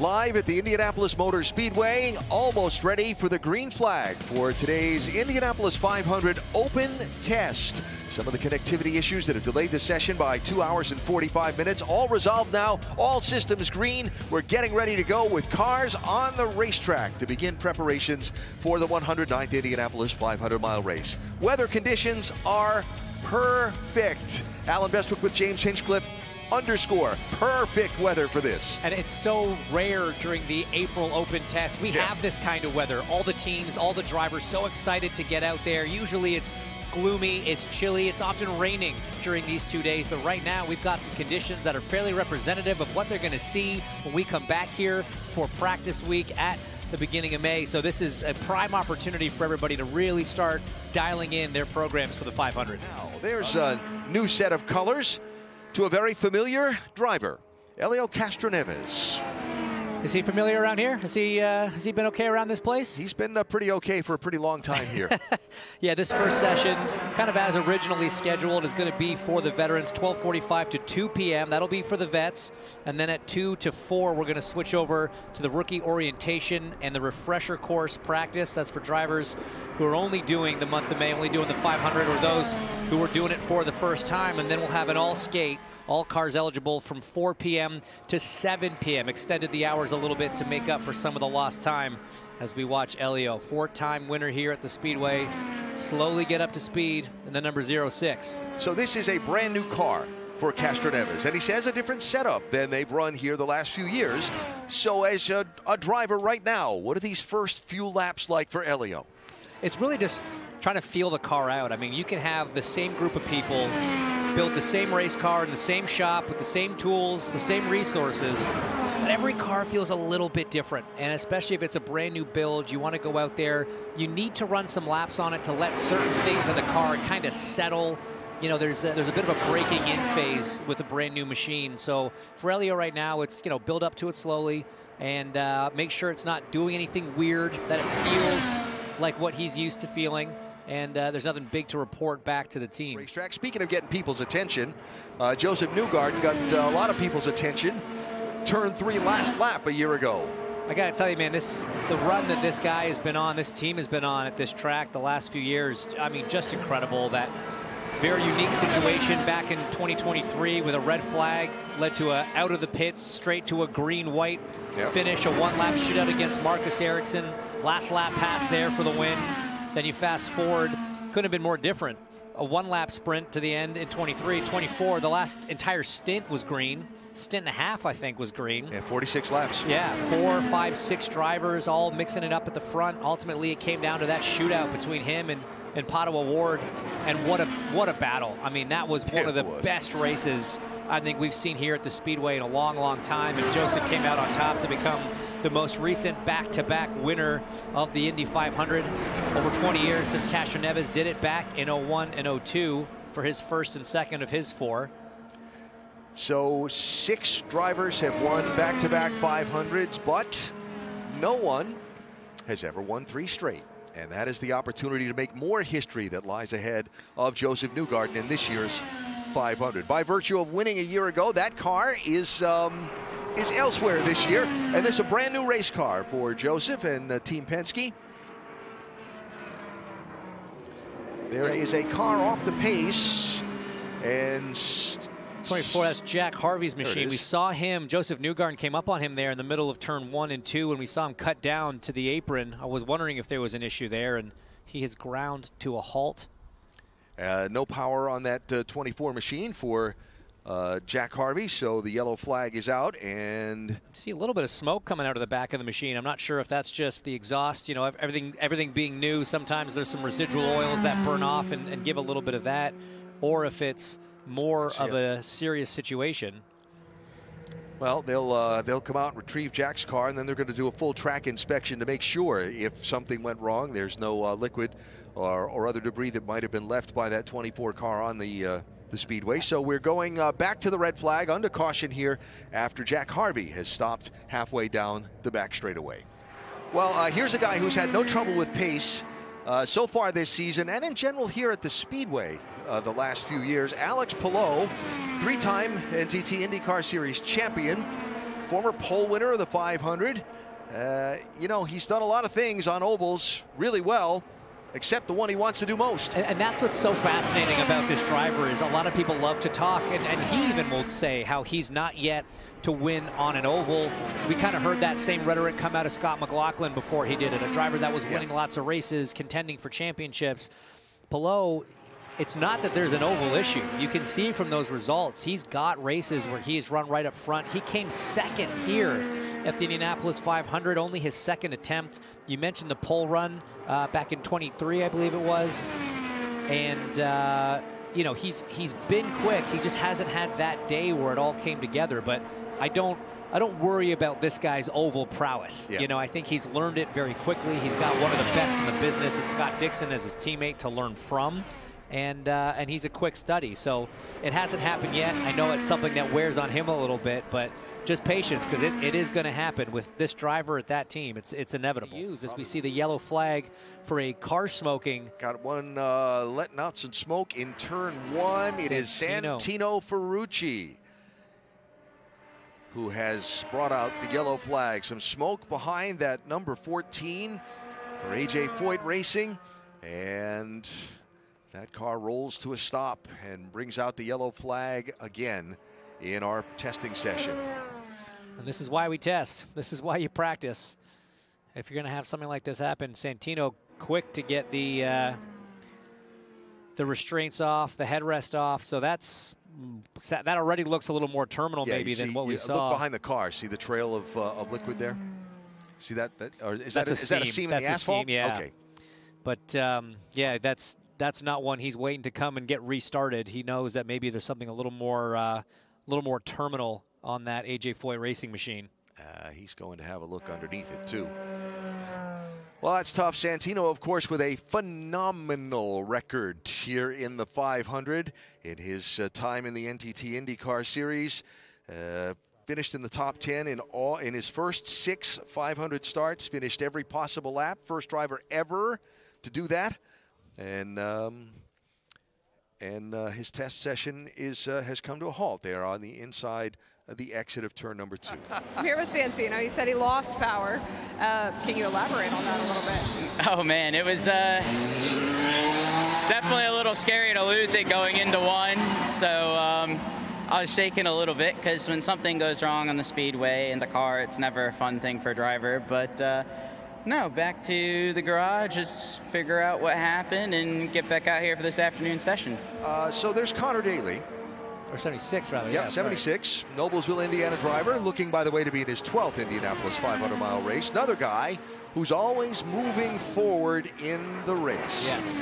Live at the Indianapolis Motor Speedway, almost ready for the green flag for today's Indianapolis 500 Open Test. Some of the connectivity issues that have delayed the session by 2 hours and 45 minutes, all resolved now, all systems green. We're getting ready to go with cars on the racetrack to begin preparations for the 109th Indianapolis 500-mile race. Weather conditions are perfect. Alan Bestwick with James Hinchcliffe. Underscore perfect weather for this. And it's so rare during the April Open Test. We have this kind of weather. All the teams, all the drivers so excited to get out there. Usually it's gloomy, it's chilly, it's often raining during these 2 days. But right now we've got some conditions that are fairly representative of what they're going to see when we come back here for practice week at the beginning of May. So this is a prime opportunity for everybody to really start dialing in their programs for the 500. Now, there's a new set of colors to a very familiar driver, Helio Castroneves. Is he familiar around here? Has he been okay around this place? He's been pretty okay for a pretty long time here. Yeah, this first session, kind of as originally scheduled, is going to be for the veterans, 12:45 to 2 p.m. That'll be for the vets. And then at 2 to 4, we're going to switch over to the rookie orientation and the refresher course practice. That's for drivers who are only doing the month of May, only doing the 500, or those who are doing it for the first time. And then we'll have an all-skate, all cars eligible from 4 p.m. to 7 p.m. Extended the hours a little bit to make up for some of the lost time as we watch Helio, four-time winner here at the Speedway, slowly get up to speed in the number 06. So this is a brand new car for Castroneves, and he says a different setup than they've run here the last few years. So as a driver right now, what are these first few laps like for Helio? It's really just trying to feel the car out. I mean, you can have the same group of people build the same race car in the same shop with the same tools, the same resources, but every car feels a little bit different. And especially if it's a brand new build, you want to go out there, you need to run some laps on it to let certain things in the car kind of settle. You know, there's a bit of a breaking in phase with a brand new machine. So for Helio right now, it's, you know, build up to it slowly and make sure it's not doing anything weird, that it feels like what he's used to feeling. And there's nothing big to report back to the team. Racetrack. Speaking of getting people's attention, Josef Newgarden got a lot of people's attention. Turn 3 last lap a year ago. I got to tell you, man, the run that this guy has been on, this team has been on at this track the last few years, I mean, just incredible. That very unique situation back in 2023 with a red flag led to a out of the pits, straight to a green-white finish, a one-lap shootout against Marcus Ericsson. Last lap pass there for the win. Then you fast forward, couldn't have been more different. A one-lap sprint to the end in 23, 24. The last entire stint was green. Stint and a half, I think, was green. Yeah, 46 laps. Yeah, 4, 5, 6 drivers all mixing it up at the front. Ultimately, it came down to that shootout between him and Padua Ward. And what a battle. I mean, that was one of the best races I think we've seen here at the Speedway in a long, long time. And Josef came out on top to become the most recent back-to-back winner of the Indy 500. Over 20 years since Castroneves did it back in 01 and 02 for his first and second of his 4. So 6 drivers have won back-to-back 500s, but no one has ever won 3 straight. And that is the opportunity to make more history that lies ahead of Josef Newgarden in this year's 500. By virtue of winning a year ago, that car is elsewhere this year, and this is a brand new race car for Josef and Team Penske. There is a car off the pace, and 24, that's Jack Harvey's machine. We saw him, Josef Newgarden came up on him there in the middle of turn 1 and 2, and we saw him cut down to the apron. I was wondering if there was an issue there, and he has ground to a halt. No power on that 24 machine for Jack Harvey, so the yellow flag is out. And see a little bit of smoke coming out of the back of the machine. I'm not sure if that's just the exhaust. You know, everything being new, sometimes there's some residual oils that burn off and give a little bit of that, or if it's more of a serious situation. Well, they'll come out and retrieve Jack's car, and then they're going to do a full track inspection to make sure if something went wrong, there's no liquid or other debris that might have been left by that 24 car on the Speedway. So we're going back to the red flag under caution here after Jack Harvey has stopped halfway down the back straightaway. Well, here's a guy who's had no trouble with pace so far this season and in general here at the Speedway the last few years. Alex Palou, 3-time NTT INDYCAR Series champion, former pole winner of the 500. You know, he's done a lot of things on ovals really well, except the one he wants to do most. And that's what's so fascinating about this driver is a lot of people love to talk, and he even will say how he's not yet to win on an oval. We kind of heard that same rhetoric come out of Scott McLaughlin before he did it, a driver that was winning lots of races, contending for championships. Palou, it's not that there's an oval issue. You can see from those results, he's got races where he's run right up front. He came second here at the Indianapolis 500, only his second attempt. You mentioned the pole run back in 23, I believe it was. And, you know, he's been quick. He just hasn't had that day where it all came together. But I don't worry about this guy's oval prowess. You know, I think he's learned it very quickly. He's got one of the best in the business. It's Scott Dixon as his teammate to learn from. And he's a quick study. So it hasn't happened yet. I know it's something that wears on him a little bit, but just patience, because it is going to happen with this driver at that team. It's inevitable. As we see the yellow flag for a car smoking. Got one letting out some smoke in turn one. It is Santino Ferrucci who has brought out the yellow flag. Some smoke behind that number 14 for AJ Foyt Racing. And that car rolls to a stop and brings out the yellow flag again in our testing session. And this is why we test. This is why you practice. If you're going to have something like this happen, Santino quick to get the restraints off, the headrest off. So that already looks a little more terminal maybe than what we saw. Look behind the car. See the trail of liquid there? See that? Or is that a seam in the asphalt? Seam, yeah. Okay. But yeah, that's not one he's waiting to come and get restarted. He knows that maybe there's something a little more terminal on that AJ Foyt Racing machine. He's going to have a look underneath it too. Well, that's tough. Santino, of course, with a phenomenal record here in the 500 in his time in the NTT INDYCAR Series. Finished in the top 10 in his first 6 500 starts. Finished every possible lap. First driver ever to do that. And his test session has come to a halt there on the inside of the exit of turn number 2. I'm here with Santino. He said he lost power. Can you elaborate on that a little bit? Oh man, it was definitely a little scary to lose it going into one. So I was shaking a little bit because when something goes wrong on the speedway in the car, it's never a fun thing for a driver. But no, back to the garage, just figure out what happened and get back out here for this afternoon session. So there's Connor Daly. Or 76, rather. Yeah, 76. Right. Noblesville, Indiana driver, looking, by the way, to be in his 12th Indianapolis 500-mile race. Another guy who's always moving forward in the race. Yes.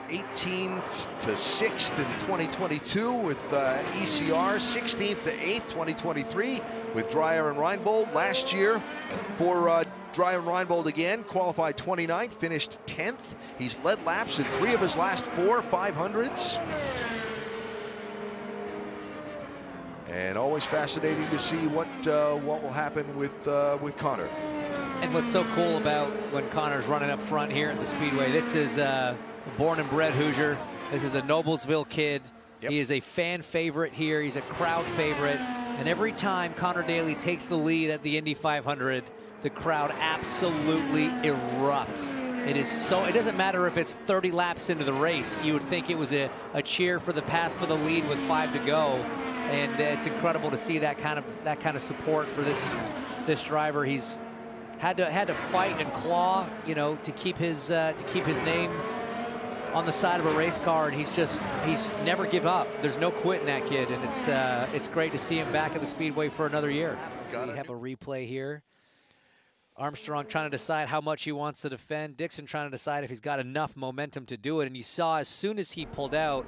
18th to 6th in 2022 with ECR, 16th to 8th 2023 with Dreyer and Reinbold. Last year for Dreyer and Reinbold again, qualified 29th, finished 10th. He's led laps in 3 of his last 4 500s. And always fascinating to see what will happen with Connor. And what's so cool about when Connor's running up front here at the Speedway, this is born and bred Hoosier. This is a Noblesville kid. Yep. He is a fan favorite here. He's a crowd favorite. And every time Connor Daly takes the lead at the Indy 500, the crowd absolutely erupts. It is so, it doesn't matter if it's 30 laps into the race. You would think it was a cheer for the pass for the lead with 5 to go. And it's incredible to see that kind of support for this driver. He's had to fight and claw, you know, to keep his name on the side of a race car, and he's never give up. There's no quit in that kid, and it's great to see him back at the Speedway for another year. We have a replay here. Armstrong trying to decide how much he wants to defend. Dixon trying to decide if he's got enough momentum to do it. And you saw as soon as he pulled out,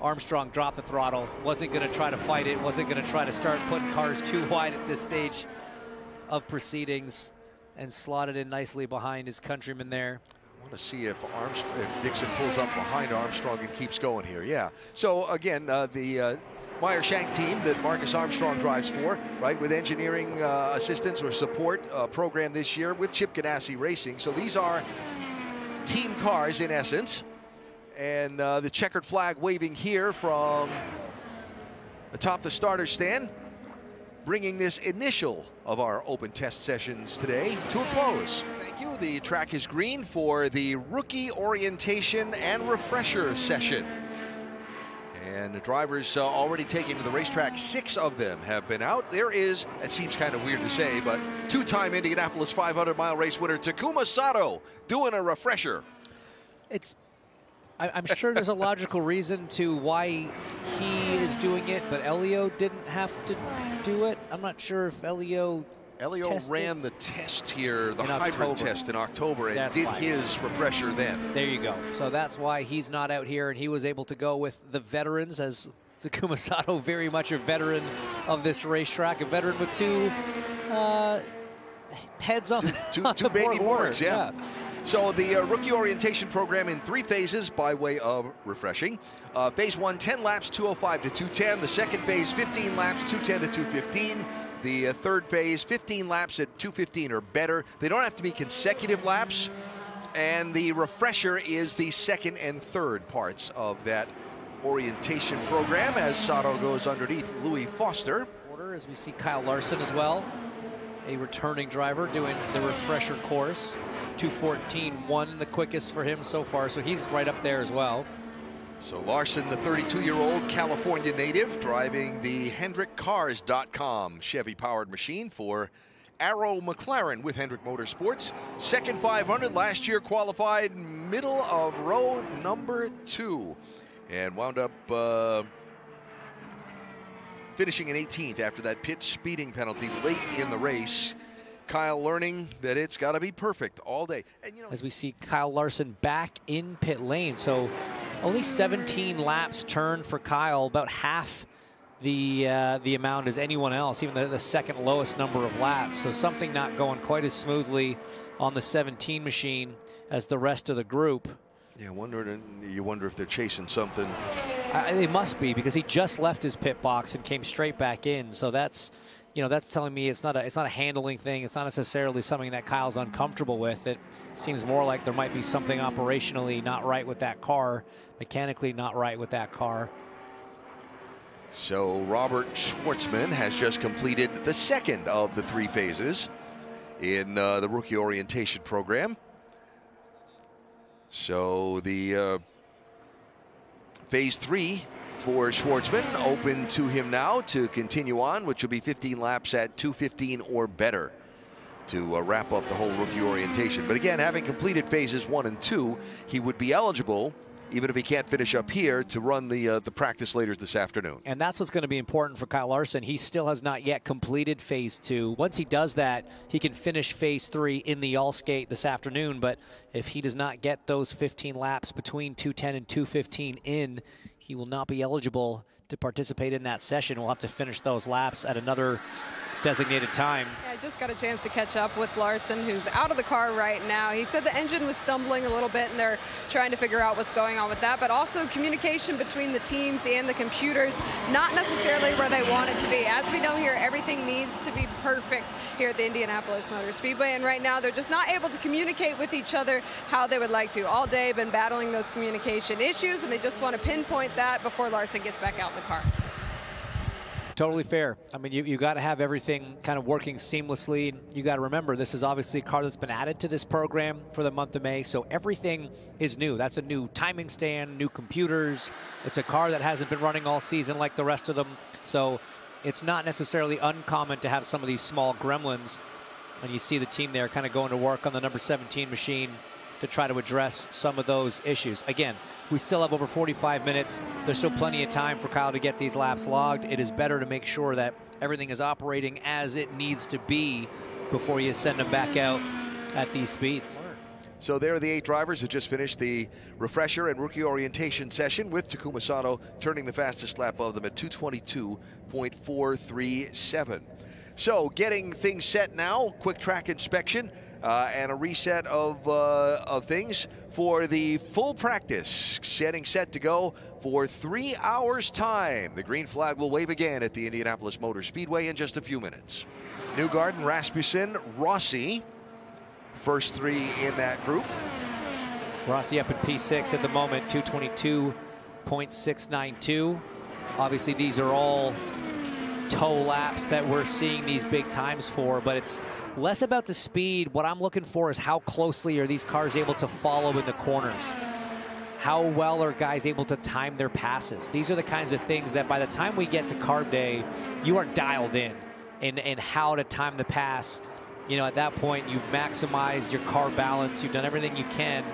Armstrong dropped the throttle. Wasn't going to try to fight it. Wasn't going to try to start putting cars too wide at this stage of proceedings, and slotted in nicely behind his countryman there. I want to see if Dixon pulls up behind Armstrong and keeps going here. Yeah. So again, the Meyer Shank team that Marcus Armstrong drives for, right, with engineering assistance or support program this year with Chip Ganassi Racing. So these are team cars in essence. And the checkered flag waving here from atop the starter stand, bringing this initial of our open test sessions today to a close. Thank you. The track is green for the rookie orientation and refresher session. And the drivers already taking to the racetrack, 6 of them have been out. There is, it seems kind of weird to say, but 2-time Indianapolis 500-mile race winner Takuma Sato doing a refresher. I'm sure there's a logical reason to why he is doing it, but Elio didn't have to do it. I'm not sure if Elio ran the test here, the hybrid test in October, and did his refresher then. There you go. So that's why he's not out here, and he was able to go with the veterans, as Takuma Sato, very much a veteran of this racetrack, a veteran with 2 heads on two baby boards, yeah. Yeah. So the rookie orientation program in 3 phases by way of refreshing. Phase 1, 10 laps, 205 to 210. The second phase, 15 laps, 210 to 215. The third phase, 15 laps at 215 or better. They don't have to be consecutive laps. And the refresher is the second and third parts of that orientation program as Sato goes underneath Louis Foster. As we see Kyle Larson as well, a returning driver doing the refresher course. 2:14.1, the quickest for him so far, so he's right up there as well. So Larson, the 32-year-old California native, driving the HendrickCars.com Chevy-powered machine for Arrow McLaren with Hendrick Motorsports. Second 500, last year qualified middle of row number 2, and wound up finishing in 18th after that pit speeding penalty late in the race. Kyle learning that it's got to be perfect all day. And, you know, as we see Kyle Larson back in pit lane, so only 17 laps turned for Kyle, about half the amount as anyone else, even the second lowest number of laps. So something not going quite as smoothly on the 17 machine as the rest of the group. Yeah, you wonder if they're chasing something. They must be, because he just left his pit box and came straight back in. So that's, you know, that's telling me it's not a handling thing. It's not necessarily something that Kyle's uncomfortable with. It seems more like there might be something operationally not right with that car, mechanically not right with that car. So Robert Schwartzman has just completed the second of the 3 phases in the rookie orientation program. So the phase 3 for Schwartzman open to him now to continue on, which will be 15 laps at 2:15 or better to wrap up the whole rookie orientation. But again, having completed phases 1 and 2, he would be eligible, even if he can't finish up here, to run the practice later this afternoon. And that's what's going to be important for Kyle Larson. He still has not yet completed phase 2. Once he does that, he can finish phase 3 in the all skate this afternoon. But if he does not get those 15 laps between 2:10 and 2:15 in, he will not be eligible to participate in that session. We'll have to finish those laps at another designated time. Yeah, I just got a chance to catch up with Larson, who's out of the car right now. He said the engine was stumbling a little bit, and they're trying to figure out what's going on with that, but also communication between the teams and the computers, not necessarily where they want it to be. As we know here, everything needs to be perfect here at the Indianapolis Motor Speedway, and right now they're just not able to communicate with each other how they would like to. All day been battling those communication issues, and they just want to pinpoint that before Larson gets back out in the car. Totally fair. I mean, you got to have everything kind of working seamlessly. You got to remember, this is obviously a car that's been added to this program for the month of May, so everything is new. That's a new timing stand, new computers. It's a car that hasn't been running all season like the rest of them, so it's not necessarily uncommon to have some of these small gremlins. And you see the team there kind of going to work on the number 17 machine to try to address some of those issues. Again, we still have over 45 minutes. There's still plenty of time for Kyle to get these laps logged. It is better to make sure that everything is operating as it needs to be before you send them back out at these speeds. So there are the 8 drivers who just finished the refresher and rookie orientation session, with Takuma Sato turning the fastest lap of them at 2:22.437. So getting things set now, quick track inspection and a reset of things for the full practice, setting set to go for 3 hours time. The green flag will wave again at the Indianapolis Motor Speedway in just a few minutes. Newgarden, Rasmussen, Rossi, first 3 in that group. Rossi up in P6 at the moment, 2:22.692. Obviously, these are all toe laps that we're seeing these big times for, but it's less about the speed. What I'm looking for is how closely are these cars able to follow in the corners? How well are guys able to time their passes? These are the kinds of things that by the time we get to carb day, you are dialed in how to time the pass. You know, at that point, you've maximized your car balance. You've done everything you can.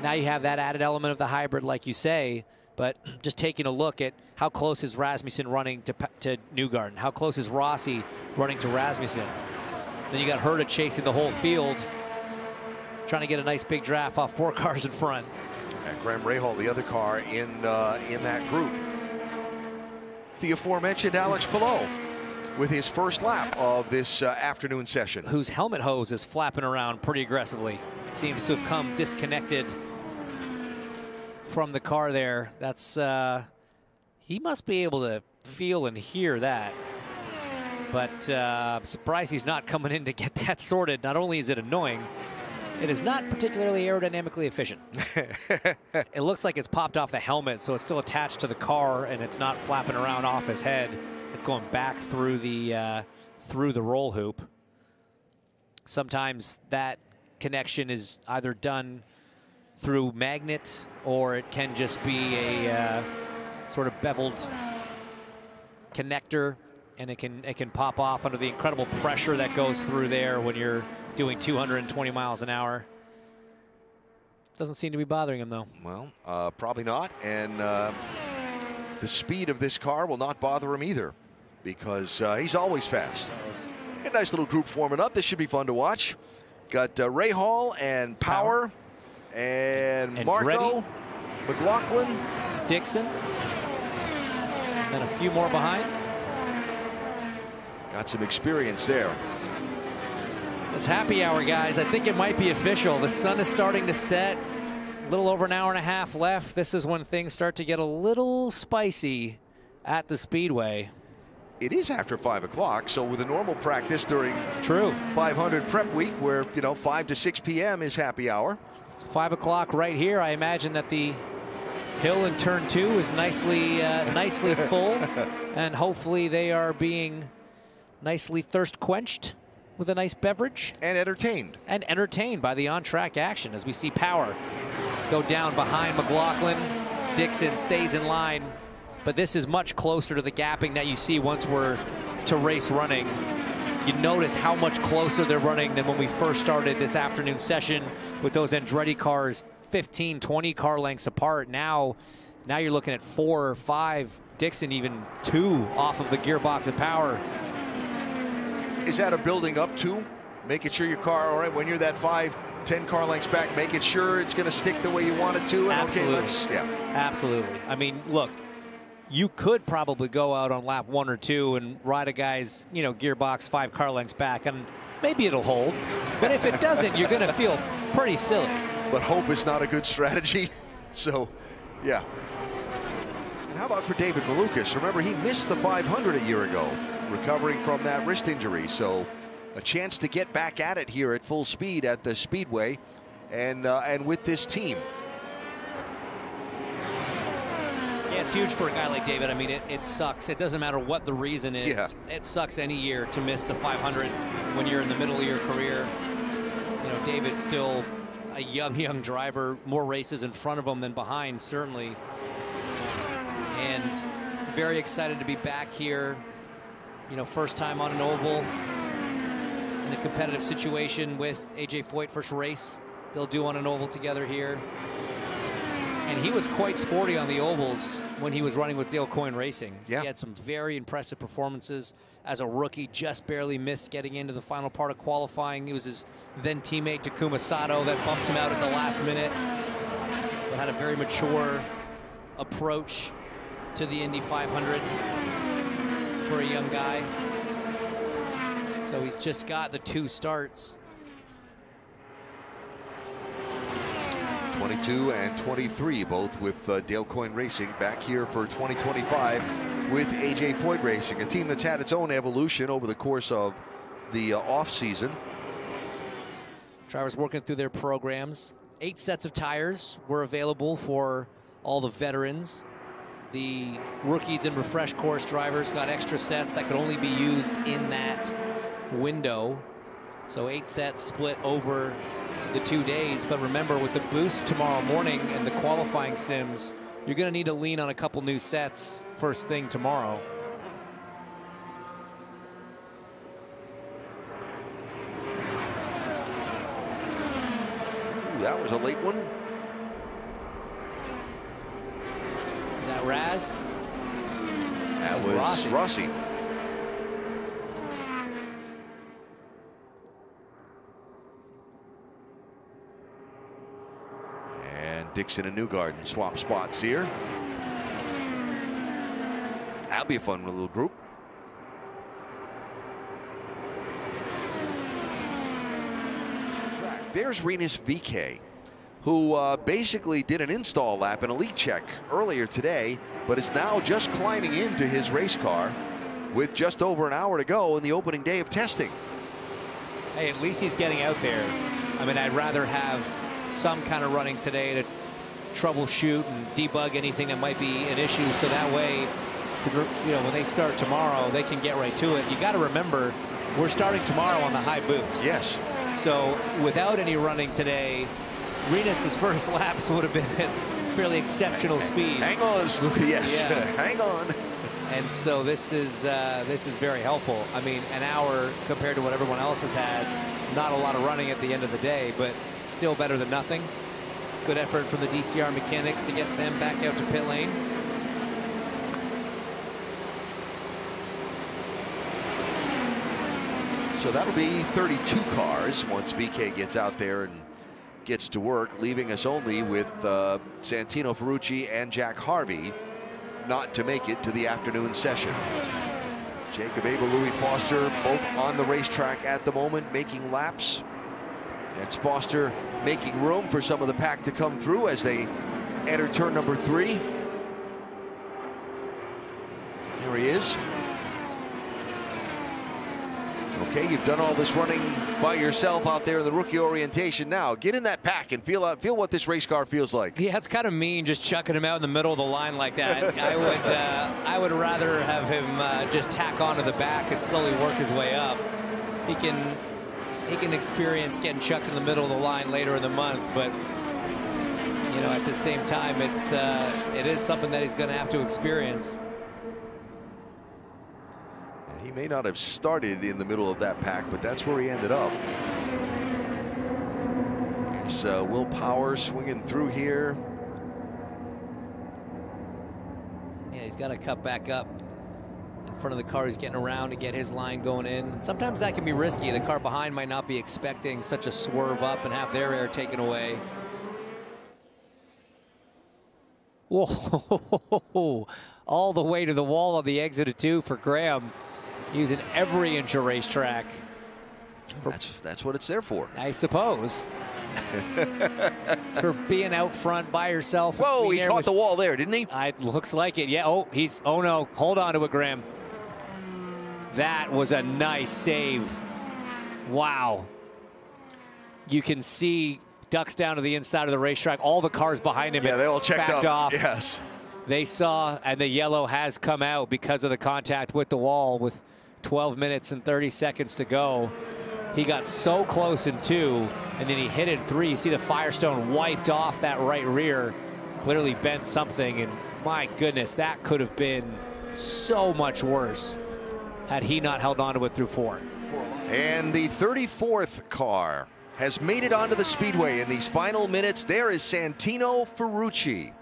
Now you have that added element of the hybrid, like you say, but just taking a look at how close is Rasmussen running to Newgarden? How close is Rossi running to Rasmussen? Then you got Herta chasing the whole field, trying to get a nice big draft off 4 cars in front. And Graham Rahal, the other car in that group. The aforementioned Alex Palou with his first lap of this afternoon session. Whose helmet hose is flapping around pretty aggressively. Seems to have come disconnected from the car there. That's he must be able to feel and hear that. But I'm surprised he's not coming in to get that sorted. Not only is it annoying, it is not particularly aerodynamically efficient. It looks like it's popped off the helmet, so it's still attached to the car and it's not flapping around off his head. It's going back through the roll hoop. Sometimes that connection is either done through magnet or it can just be a sort of beveled connector, and it can pop off under the incredible pressure that goes through there when you're doing 220 miles an hour. Doesn't seem to be bothering him, though. Well, probably not, and the speed of this car will not bother him either, because he's always fast. A nice little group forming up. This should be fun to watch. Got Rahal and Power and Marco, McLaughlin, Dixon, and a few more behind. Got some experience there. It's happy hour, guys. I think it might be official. The sun is starting to set. A little over an hour and a half left. This is when things start to get a little spicy at the Speedway. It is after 5 o'clock, so with a normal practice during 500 prep week, where 5 to 6 p.m. is happy hour. It's 5 o'clock right here. I imagine that the hill in turn 2 is nicely full, and hopefully they are being nicely thirst quenched with a nice beverage. And entertained. And entertained by the on-track action as we see Power go down behind McLaughlin. Dixon stays in line, but this is much closer to the gapping that you see once we're to race running. You notice how much closer they're running than when we first started this afternoon session with those Andretti cars 15, 20 car lengths apart. Now you're looking at 4 or 5, Dixon even 2 off of the gearbox of Power. Is that a building up to? Making sure your car, all right, when you're that 5, 10 car lengths back, making sure it's going to stick the way you want it to. And absolutely. Okay, absolutely. I mean, look, you could probably go out on lap 1 or 2 and ride a guy's, gearbox 5 car lengths back, and maybe it'll hold. But if it doesn't, you're going to feel pretty silly. But hope is not a good strategy. So, yeah. And how about for David Malukas? Remember, he missed the 500 a year ago, recovering from that wrist injury. So a chance to get back at it here at full speed at the Speedway and with this team. Yeah, it's huge for a guy like David. I mean, it sucks. It doesn't matter what the reason is. Yeah. It sucks any year to miss the 500 when you're in the middle of your career. David's still a young driver, more races in front of him than behind, certainly. And very excited to be back here. First time on an oval in a competitive situation with AJ Foyt, first race they'll do on an oval together here. And he was quite sporty on the ovals when he was running with Dale Coyne Racing. Yeah. He had some very impressive performances as a rookie, just barely missed getting into the final part of qualifying. It was his then teammate Takuma Sato that bumped him out at the last minute, but had a very mature approach to the Indy 500 for a young guy. So he's just got the 2 starts. 22 and 23, both with Dale Coyne Racing, back here for 2025 with AJ Foyt Racing, a team that's had its own evolution over the course of the off season. Drivers working through their programs. 8 sets of tires were available for all the veterans The rookies and refresh course drivers got extra sets that could only be used in that window. So 8 sets split over the 2 days. But remember, with the boost tomorrow morning and the qualifying sims, you're going to need to lean on a couple new sets first thing tomorrow. Ooh, that was a late one. Is that Raz? That was Rossi. And Dixon and Newgarden swap spots here. That'll be a fun little group. There's Rinus VK, who basically did an install lap and a leak check earlier today, but is now just climbing into his race car with just over an hour to go in the opening day of testing. Hey, at least he's getting out there. I mean, I'd rather have some kind of running today to troubleshoot and debug anything that might be an issue, so that way, because you know, when they start tomorrow, they can get right to it. You got to remember, we're starting tomorrow on the high boost. Yes. So without any running today, Rinus's first laps would have been at fairly exceptional speed. Hang on, yes, yeah. Hang on. And so this is very helpful. I mean, an hour compared to what everyone else has had, not a lot of running at the end of the day, but still better than nothing. Good effort from the DCR mechanics to get them back out to pit lane. So that'll be 32 cars once VK gets out there and gets to work, leaving us only with Santino Ferrucci and Jack Harvey not to make it to the afternoon session. Jacob Abel, Louis Foster, both on the racetrack at the moment, making laps. It's Foster making room for some of the pack to come through as they enter turn number 3. Here he is. Okay, you've done all this running by yourself out there in the rookie orientation. Now get in that pack and feel what this race car feels like. Yeah, it's kind of mean just chucking him out in the middle of the line like that. I would rather have him just tack onto the back and slowly work his way up. He can experience getting chucked in the middle of the line later in the month, but you know, at the same time, it is something that he's going to have to experience. He may not have started in the middle of that pack, but that's where he ended up. Here's Will Power swinging through here. Yeah, he's got to cut back up in front of the car he's getting around to get his line going in. And sometimes that can be risky. The car behind might not be expecting such a swerve up and have their air taken away. Whoa, all the way to the wall on the exit of 2 for Graham. Using every inch of racetrack. That's what it's there for, I suppose. For being out front by yourself. Whoa, he caught the wall there, didn't he? It looks like it. Yeah. Oh no. Hold on to it, Graham. That was a nice save. Wow. You can see ducks down to the inside of the racetrack. All the cars behind him. Yeah, they all checked backed off. Yes. They saw, and the yellow has come out because of the contact with the wall with 12 minutes and 30 seconds to go. He got so close in 2, and then he hit it in 3. You see the Firestone wiped off that right rear, clearly bent something, and my goodness, that could have been so much worse had he not held on to it through 4. And the 34th car has made it onto the speedway in these final minutes. There is Santino Ferrucci.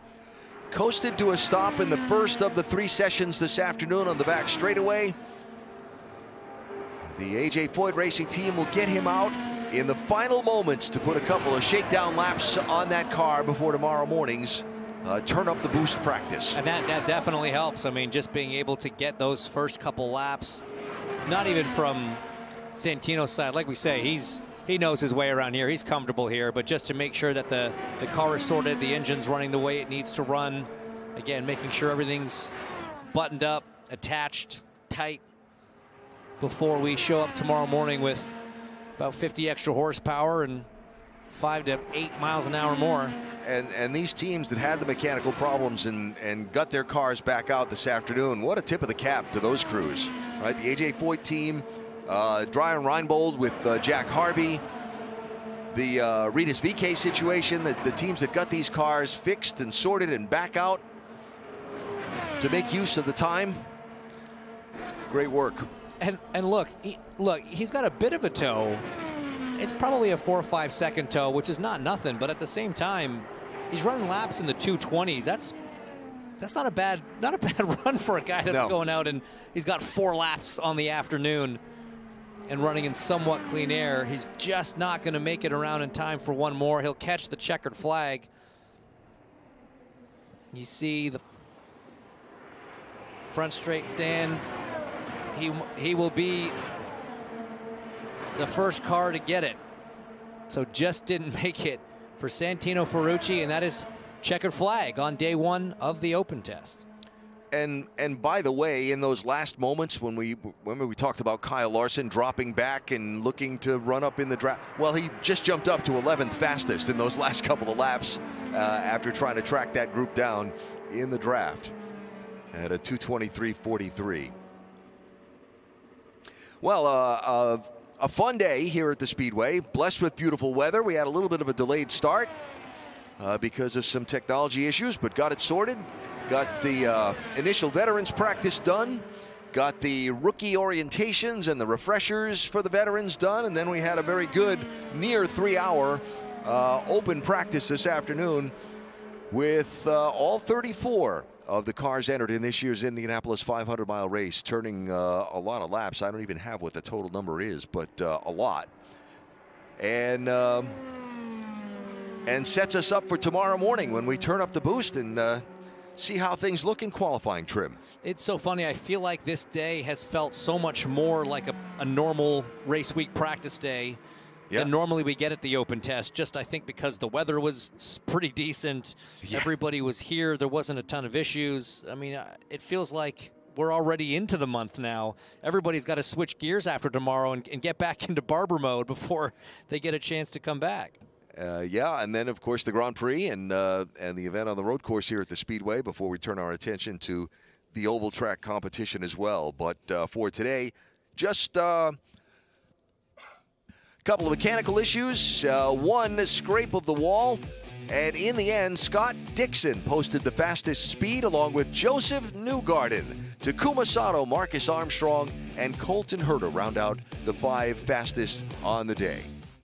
Coasted to a stop in the first of the 3 sessions this afternoon on the back straightaway. The A.J. Foyt Racing team will get him out in the final moments to put a couple of shakedown laps on that car before tomorrow morning's turn up the boost practice. And that definitely helps. I mean, just being able to get those first couple laps, not even from Santino's side. Like we say, he knows his way around here. He's comfortable here, but just to make sure that the car is sorted, the engine's running the way it needs to run. Again, making sure everything's buttoned up, attached, tight, before we show up tomorrow morning with about 50 extra horsepower and 5 to 8 miles an hour more. And these teams that had the mechanical problems and got their cars back out this afternoon, what a tip of the cap to those crews, right? The A.J. Foyt team, Brian Reinbold with Jack Harvey, the Ritas VK situation, the teams that got these cars fixed and sorted and back out to make use of the time. Great work. And look, he's got a bit of a toe. It's probably a 4 or 5 second toe, which is not nothing, but at the same time, he's running laps in the 220s. That's not a bad run for a guy that's going out and he's got 4 laps on the afternoon and running in somewhat clean air. He's just not going to make it around in time for one more. He'll catch the checkered flag. You see the front straight stand. He will be the first car to get it. So just didn't make it for Santino Ferrucci, and that is checkered flag on day 1 of the open test. And by the way, in those last moments when we talked about Kyle Larson dropping back and looking to run up in the draft, well, he just jumped up to 11th fastest in those last couple of laps after trying to track that group down in the draft at a 2:23.43. Well, a fun day here at the Speedway, blessed with beautiful weather. We had a little bit of a delayed start because of some technology issues, but got it sorted. Got the initial veterans practice done, got the rookie orientations and the refreshers for the veterans done, and then we had a very good near 3-hour open practice this afternoon with all 34 of the cars entered in this year's Indianapolis 500-mile race, turning a lot of laps. I don't even have what the total number is, but a lot. And sets us up for tomorrow morning when we turn up the boost and see how things look in qualifying trim. It's so funny. I feel like this day has felt so much more like a normal race week practice day than normally we get at the open test. Just I think because the weather was pretty decent. Everybody was here. There wasn't a ton of issues. I mean, it feels like we're already into the month now. Everybody's got to switch gears after tomorrow and get back into barber mode before they get a chance to come back. And then of course the Grand Prix and the event on the road course here at the Speedway before we turn our attention to the oval track competition as well. But for today, just a couple of mechanical issues, one scrape of the wall, and in the end, Scott Dixon posted the fastest speed along with Josef Newgarden. Takuma Sato, Marcus Armstrong, and Colton Herter round out the 5 fastest on the day.